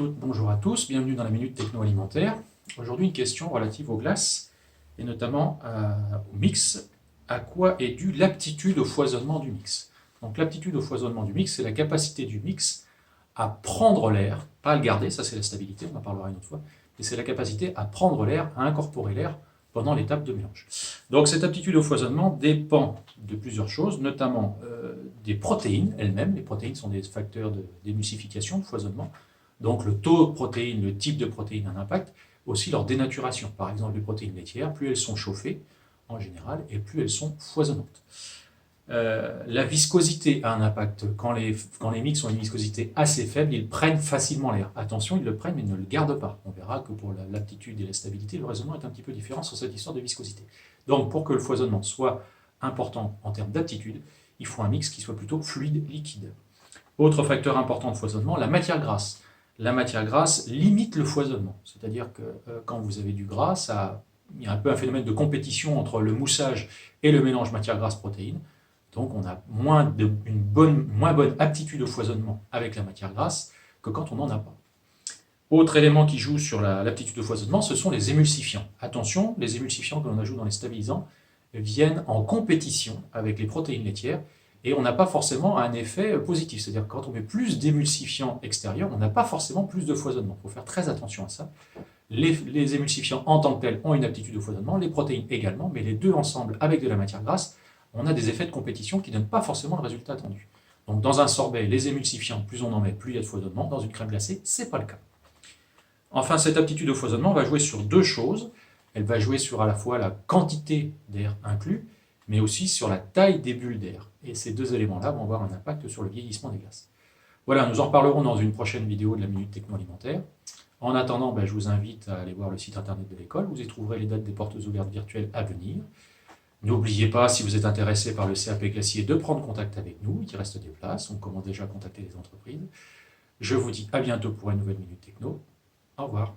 toutes, bonjour à tous, bienvenue dans la Minute Techno-Alimentaire. Aujourd'hui, une question relative aux glaces et notamment au mix. À quoi est due l'aptitude au foisonnement du mix? Donc l'aptitude au foisonnement du mix, c'est la capacité du mix à prendre l'air, pas à le garder, ça c'est la stabilité, on en parlera une autre fois, mais c'est la capacité à prendre l'air, à incorporer l'air pendant l'étape de mélange. Donc cette aptitude au foisonnement dépend de plusieurs choses, notamment des protéines elles-mêmes. Les protéines sont des facteurs d'émulsification, de foisonnement. Donc le taux de protéines, le type de protéines a un impact, aussi leur dénaturation. Par exemple, les protéines laitières, plus elles sont chauffées en général, et plus elles sont foisonnantes. La viscosité a un impact. Quand les mix ont une viscosité assez faible, ils prennent facilement l'air. Attention, ils le prennent mais ne le gardent pas. On verra que pour l'aptitude et la stabilité, le raisonnement est un petit peu différent sur cette histoire de viscosité. Donc pour que le foisonnement soit important en termes d'aptitude, il faut un mix qui soit plutôt fluide, liquide. Autre facteur important de foisonnement, la matière grasse. La matière grasse limite le foisonnement. C'est-à-dire que quand vous avez du gras, il y a un peu un phénomène de compétition entre le moussage et le mélange matière grasse-protéines. Donc on a moins bonne aptitude au foisonnement avec la matière grasse que quand on n'en a pas. Autre élément qui joue sur l'aptitude au foisonnement, ce sont les émulsifiants. Attention, les émulsifiants que l'on ajoute dans les stabilisants viennent en compétition avec les protéines laitières et on n'a pas forcément un effet positif. C'est-à-dire que quand on met plus d'émulsifiants extérieurs, on n'a pas forcément plus de foisonnement. Il faut faire très attention à ça. Les émulsifiants en tant que tels ont une aptitude au foisonnement, les protéines également, mais les deux ensemble avec de la matière grasse, on a des effets de compétition qui ne donnent pas forcément le résultat attendu. Donc dans un sorbet, les émulsifiants, plus on en met, plus il y a de foisonnement. Dans une crème glacée, ce n'est pas le cas. Enfin, cette aptitude au foisonnement va jouer sur deux choses. Elle va jouer sur à la fois la quantité d'air inclus, mais aussi sur la taille des bulles d'air. Et ces deux éléments-là vont avoir un impact sur le vieillissement des glaces. Voilà, nous en reparlerons dans une prochaine vidéo de la Minute Techno-Alimentaire. En attendant, je vous invite à aller voir le site internet de l'école. Vous y trouverez les dates des portes ouvertes virtuelles à venir. N'oubliez pas, si vous êtes intéressé par le CAP glacier, de prendre contact avec nous. Il reste des places, on commence déjà à contacter les entreprises. Je vous dis à bientôt pour une nouvelle Minute Techno. Au revoir.